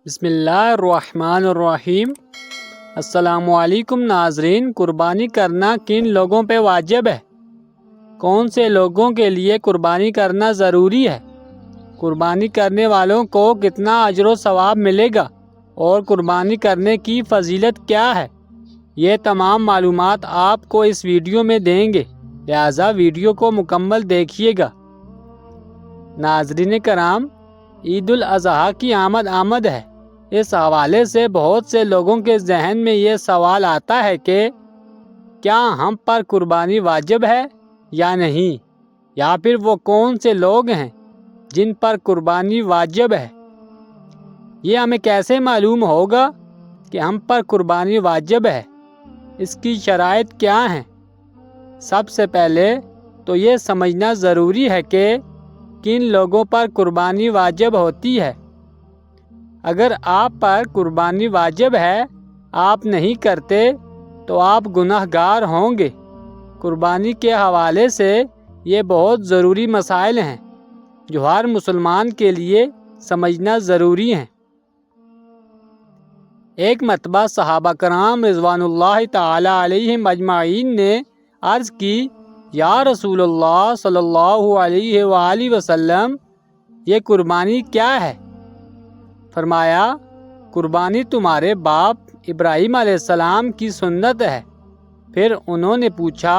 بسم اللہ الرحمن الرحیم۔ السلام علیکم ناظرین، قربانی کرنا کن لوگوں پہ واجب ہے؟ کون سے لوگوں کے لیے قربانی کرنا ضروری ہے؟ قربانی کرنے والوں کو کتنا اجر و ثواب ملے گا اور قربانی کرنے کی فضیلت کیا ہے؟ یہ تمام معلومات آپ کو اس ویڈیو میں دیں گے، لہٰذا ویڈیو کو مکمل دیکھیے گا۔ ناظرین کرام، عید الاضحیٰ کی آمد ہے۔ اس حوالے سے بہت سے لوگوں کے ذہن میں یہ سوال آتا ہے کہ کیا ہم پر قربانی واجب ہے یا نہیں، یا پھر وہ کون سے لوگ ہیں جن پر قربانی واجب ہے؟ یہ ہمیں کیسے معلوم ہوگا کہ ہم پر قربانی واجب ہے؟ اس کی شرائط کیا ہیں؟ سب سے پہلے تو یہ سمجھنا ضروری ہے کہ کن لوگوں پر قربانی واجب ہوتی ہے۔ اگر آپ پر قربانی واجب ہے، آپ نہیں کرتے تو آپ گناہ گار ہوں گے۔ قربانی کے حوالے سے یہ بہت ضروری مسائل ہیں جو ہر مسلمان کے لیے سمجھنا ضروری ہیں۔ ایک مرتبہ صحابہ کرام رضوان اللہ تعالی علیہم اجمعین نے عرض کی، یا رسول اللہ صلی اللہ علیہ وآلہ وسلم، یہ قربانی کیا ہے؟ فرمایا، قربانی تمہارے باپ ابراہیم علیہ السلام کی سنت ہے۔ پھر انہوں نے پوچھا،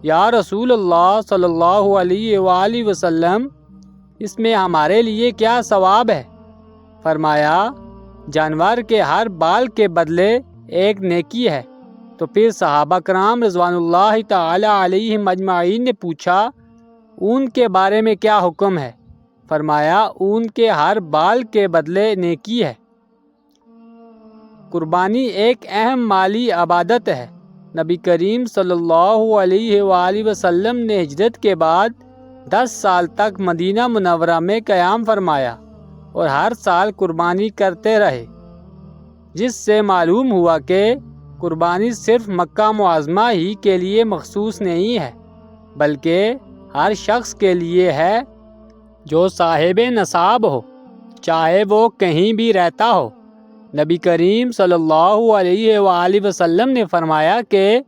یا رسول اللہ صلی اللہ علیہ وآلہ وسلم، اس میں ہمارے لیے کیا ثواب ہے؟ فرمایا، جانور کے ہر بال کے بدلے ایک نیکی ہے۔ تو پھر صحابہ کرام رضوان اللہ تعالی علیہم اجمعین نے پوچھا، اون کے بارے میں کیا حکم ہے؟ فرمایا، اون کے ہر بال کے بدلے نیکی ہے۔ قربانی ایک اہم مالی عبادت ہے۔ نبی کریم صلی اللہ علیہ وآلہ وسلم نے ہجرت کے بعد 10 سال تک مدینہ منورہ میں قیام فرمایا اور ہر سال قربانی کرتے رہے، جس سے معلوم ہوا کہ قربانی صرف مکہ معظمہ ہی کے لیے مخصوص نہیں ہے، بلکہ ہر شخص کے لیے ہے جو صاحب نصاب ہو، چاہے وہ کہیں بھی رہتا ہو۔ نبی کریم صلی اللہ علیہ وآلہ وسلم نے فرمایا کہ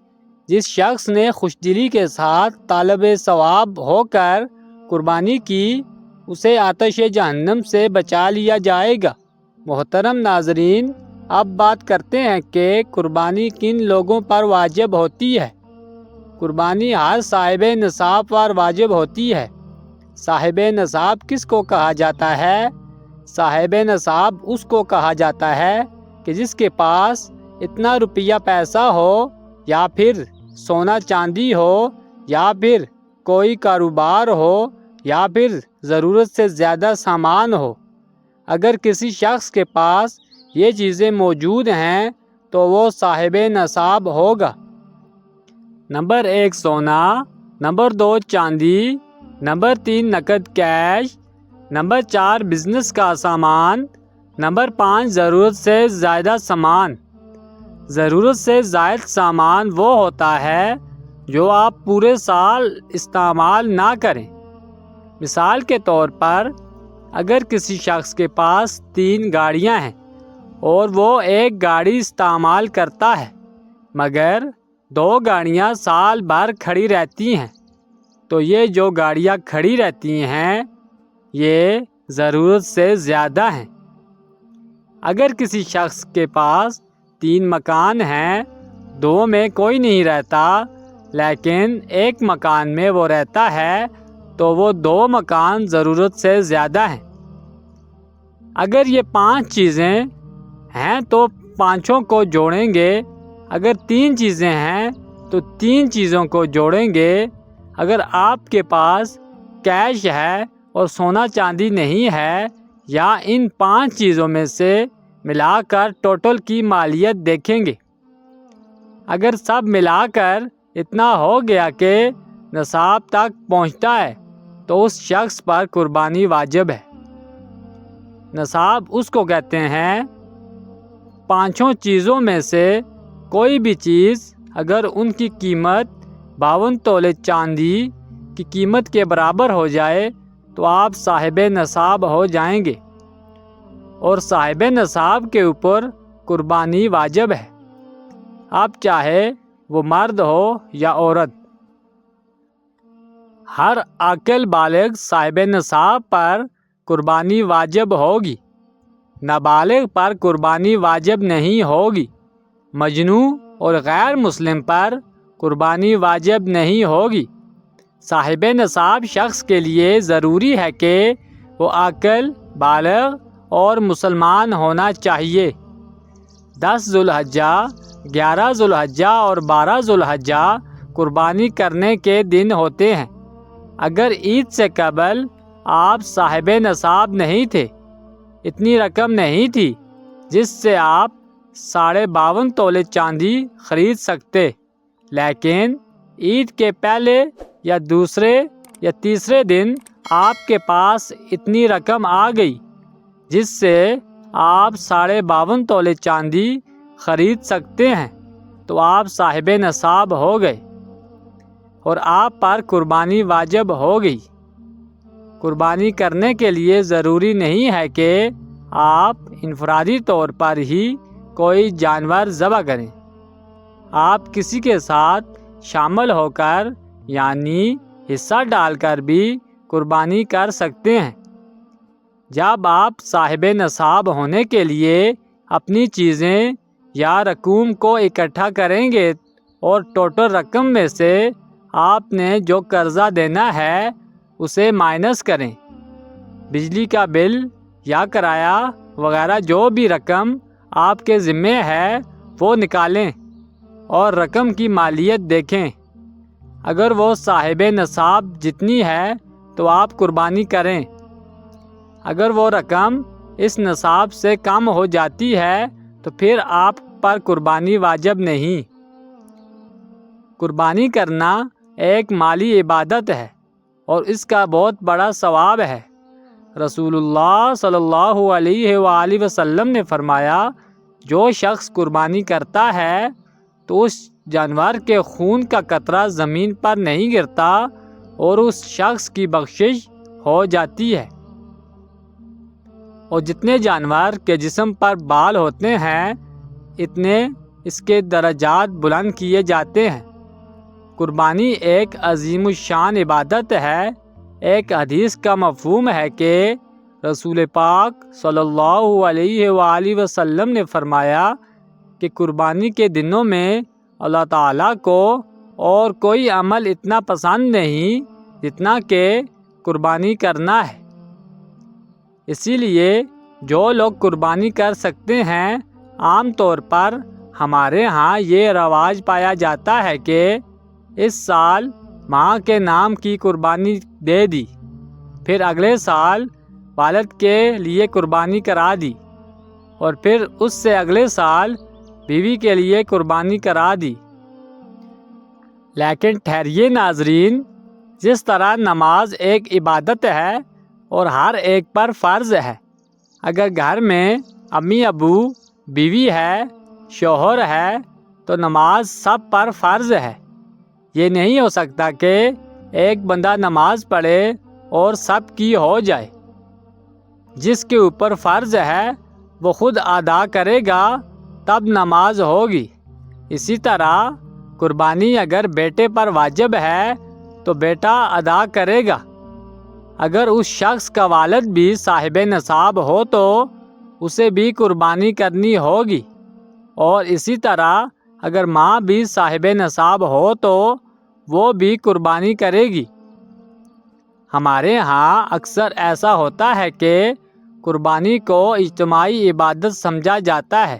جس شخص نے خوش دلی کے ساتھ طالب ثواب ہو کر قربانی کی، اسے آتش جہنم سے بچا لیا جائے گا۔ محترم ناظرین، اب بات کرتے ہیں کہ قربانی کن لوگوں پر واجب ہوتی ہے۔ قربانی ہر صاحب نصاب پر واجب ہوتی ہے۔ صاحب نصاب کس کو کہا جاتا ہے؟ صاحب نصاب اس کو کہا جاتا ہے کہ جس کے پاس اتنا روپیہ پیسہ ہو، یا پھر سونا چاندی ہو، یا پھر کوئی کاروبار ہو، یا پھر ضرورت سے زیادہ سامان ہو۔ اگر کسی شخص کے پاس یہ چیزیں موجود ہیں تو وہ صاحب نصاب ہوگا۔ نمبر 1 سونا، نمبر 2 چاندی، نمبر 3 نقد کیش، نمبر 4 بزنس کا سامان، نمبر 5 ضرورت سے زائدہ سامان۔ ضرورت سے زائد سامان وہ ہوتا ہے جو آپ پورے سال استعمال نہ کریں۔ مثال کے طور پر، اگر کسی شخص کے پاس 3 گاڑیاں ہیں اور وہ ایک گاڑی استعمال کرتا ہے، مگر 2 گاڑیاں سال بھر کھڑی رہتی ہیں، تو یہ جو گاڑیاں کھڑی رہتی ہیں یہ ضرورت سے زیادہ ہیں۔ اگر کسی شخص کے پاس 3 مکان ہیں، 2 میں کوئی نہیں رہتا لیکن ایک مکان میں وہ رہتا ہے، تو وہ 2 مکان ضرورت سے زیادہ ہیں۔ اگر یہ 5 چیزیں ہیں تو 5 کو جوڑیں گے۔ اگر 3 چیزیں ہیں تو 3 چیزوں کو جوڑیں گے۔ اگر آپ کے پاس کیش ہے اور سونا چاندی نہیں ہے، یا ان 5 چیزوں میں سے ملا کر ٹوٹل کی مالیت دیکھیں گے۔ اگر سب ملا کر اتنا ہو گیا کہ نصاب تک پہنچتا ہے تو اس شخص پر قربانی واجب ہے۔ نصاب اس کو کہتے ہیں 5 چیزوں میں سے کوئی بھی چیز اگر ان کی قیمت 52 تولے چاندی کی قیمت کے برابر ہو جائے تو آپ صاحب نصاب ہو جائیں گے۔ اور صاحب نصاب کے اوپر قربانی واجب ہے، اب چاہے وہ مرد ہو یا عورت۔ ہر عاقل بالغ صاحب نصاب پر قربانی واجب ہوگی، نابالغ پر قربانی واجب نہیں ہوگی، مجنوں اور غیر مسلم پر قربانی واجب نہیں ہوگی۔ صاحب نصاب شخص کے لیے ضروری ہے کہ وہ عاقل، بالغ اور مسلمان ہونا چاہیے۔ 10 ذوالحجہ، 11 ذوالحجہ اور 12 ذوالحجہ قربانی کرنے کے دن ہوتے ہیں۔ اگر عید سے قبل آپ صاحب نصاب نہیں تھے، اتنی رقم نہیں تھی جس سے آپ 52.5 تولے چاندی خرید سکتے، لیکن عید کے پہلے یا دوسرے یا تیسرے دن آپ کے پاس اتنی رقم آ گئی جس سے آپ 52.5 تولے چاندی خرید سکتے ہیں، تو آپ صاحب نصاب ہو گئے اور آپ پر قربانی واجب ہو گئی۔ قربانی کرنے کے لیے ضروری نہیں ہے کہ آپ انفرادی طور پر ہی کوئی جانور ذبح کریں، آپ کسی کے ساتھ شامل ہو کر یعنی حصہ ڈال کر بھی قربانی کر سکتے ہیں۔ جب آپ صاحب نصاب ہونے کے لیے اپنی چیزیں یا رقوم کو اکٹھا کریں گے اور ٹوٹل رقم میں سے آپ نے جو قرضہ دینا ہے اسے مائنس کریں، بجلی کا بل یا کرایہ وغیرہ جو بھی رقم آپ کے ذمے ہے وہ نکالیں اور رقم کی مالیت دیکھیں۔ اگر وہ صاحب نصاب جتنی ہے تو آپ قربانی کریں، اگر وہ رقم اس نصاب سے کم ہو جاتی ہے تو پھر آپ پر قربانی واجب نہیں۔ قربانی کرنا ایک مالی عبادت ہے اور اس کا بہت بڑا ثواب ہے۔ رسول اللہ صلی اللہ علیہ وآلہ وسلم نے فرمایا، جو شخص قربانی کرتا ہے تو اس جانور کے خون کا قطرہ زمین پر نہیں گرتا اور اس شخص کی بخشش ہو جاتی ہے۔ اور جتنے جانور کے جسم پر بال ہوتے ہیں اتنے اس کے درجات بلند کیے جاتے ہیں۔ قربانی ایک عظیم الشان عبادت ہے۔ ایک حدیث کا مفہوم ہے کہ رسول پاک صلی اللہ علیہ وآلہ وسلم نے فرمایا کہ قربانی کے دنوں میں اللہ تعالیٰ کو اور کوئی عمل اتنا پسند نہیں جتنا کہ قربانی کرنا ہے۔ اسی لیے جو لوگ قربانی کر سکتے ہیں، عام طور پر ہمارے ہاں یہ رواج پایا جاتا ہے کہ اس سال ماں کے نام کی قربانی دے دی، پھر اگلے سال والد کے لیے قربانی کرا دی، اور پھر اس سے اگلے سال بیوی کے لیے قربانی کرا دی۔ لیکن ٹھہریے ناظرین، جس طرح نماز ایک عبادت ہے اور ہر ایک پر فرض ہے، اگر گھر میں امی ابو، بیوی ہے، شوہر ہے تو نماز سب پر فرض ہے۔ یہ نہیں ہو سکتا کہ ایک بندہ نماز پڑھے اور سب کی ہو جائے۔ جس کے اوپر فرض ہے وہ خود ادا کرے گا تب نماز ہوگی۔ اسی طرح قربانی اگر بیٹے پر واجب ہے تو بیٹا ادا کرے گا۔ اگر اس شخص کا والد بھی صاحب نصاب ہو تو اسے بھی قربانی کرنی ہوگی، اور اسی طرح اگر ماں بھی صاحب نصاب ہو تو وہ بھی قربانی کرے گی۔ ہمارے ہاں اکثر ایسا ہوتا ہے کہ قربانی کو اجتماعی عبادت سمجھا جاتا ہے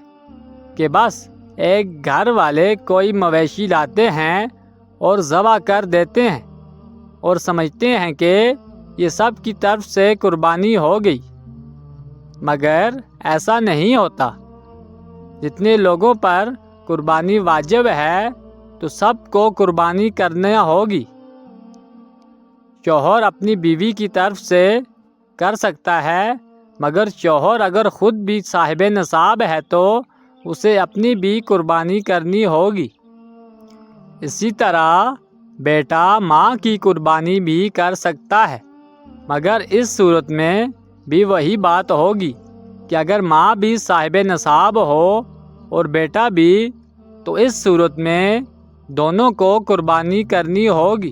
کہ بس ایک گھر والے کوئی مویشی لاتے ہیں اور ذبح کر دیتے ہیں اور سمجھتے ہیں کہ یہ سب کی طرف سے قربانی ہو گئی، مگر ایسا نہیں ہوتا۔ جتنے لوگوں پر قربانی واجب ہے تو سب کو قربانی کرنا ہوگی۔ شوہر اپنی بیوی کی طرف سے کر سکتا ہے، مگر شوہر اگر خود بھی صاحب نصاب ہے تو اسے اپنی بھی قربانی کرنی ہوگی۔ اسی طرح بیٹا ماں کی قربانی بھی کر سکتا ہے، مگر اس صورت میں بھی وہی بات ہوگی کہ اگر ماں بھی صاحب نصاب ہو اور بیٹا بھی، تو اس صورت میں دونوں کو قربانی کرنی ہوگی۔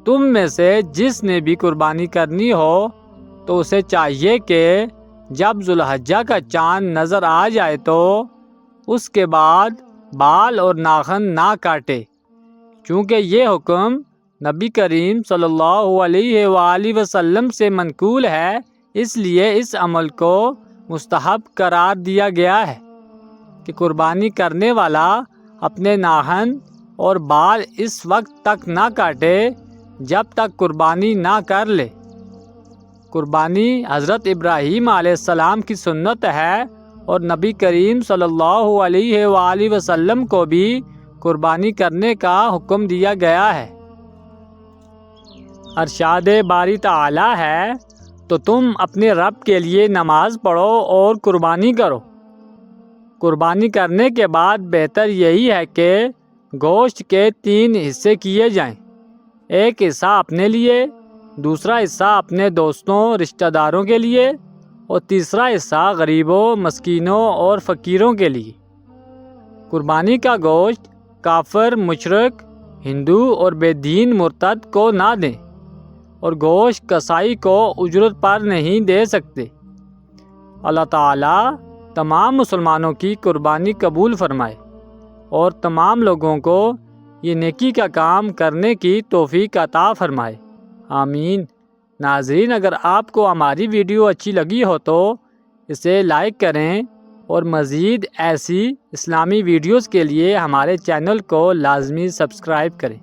تم میں سے جس نے بھی قربانی کرنی ہو تو اسے چاہیے کہ جب ذوالحجہ کا چاند نظر آ جائے تو اس کے بعد بال اور ناخن نہ کاٹے، چونکہ یہ حکم نبی کریم صلی اللہ علیہ وآلہ وسلم سے منقول ہے، اس لیے اس عمل کو مستحب قرار دیا گیا ہے کہ قربانی کرنے والا اپنے ناخن اور بال اس وقت تک نہ کاٹے جب تک قربانی نہ کر لے۔ قربانی حضرت ابراہیم علیہ السلام کی سنت ہے اور نبی کریم صلی اللہ علیہ وآلہ وسلم کو بھی قربانی کرنے کا حکم دیا گیا ہے۔ ارشاد باری تعالی ہے، تو تم اپنے رب کے لیے نماز پڑھو اور قربانی کرو۔ قربانی کرنے کے بعد بہتر یہی ہے کہ گوشت کے 3 حصے کیے جائیں، ایک حصہ اپنے لیے، دوسرا حصہ اپنے دوستوں رشتہ داروں کے لیے، اور تیسرا حصہ غریبوں، مسکینوں اور فقیروں کے لیے۔ قربانی کا گوشت کافر، مشرک، ہندو اور بے دین مرتد کو نہ دیں، اور گوشت کسائی کو اجرت پر نہیں دے سکتے۔ اللہ تعالیٰ تمام مسلمانوں کی قربانی قبول فرمائے اور تمام لوگوں کو یہ نیکی کا کام کرنے کی توفیق عطا فرمائے، آمین۔ ناظرین، اگر آپ کو ہماری ویڈیو اچھی لگی ہو تو اسے لائک کریں اور مزید ایسی اسلامی ویڈیوز کے لیے ہمارے چینل کو لازمی سبسکرائب کریں۔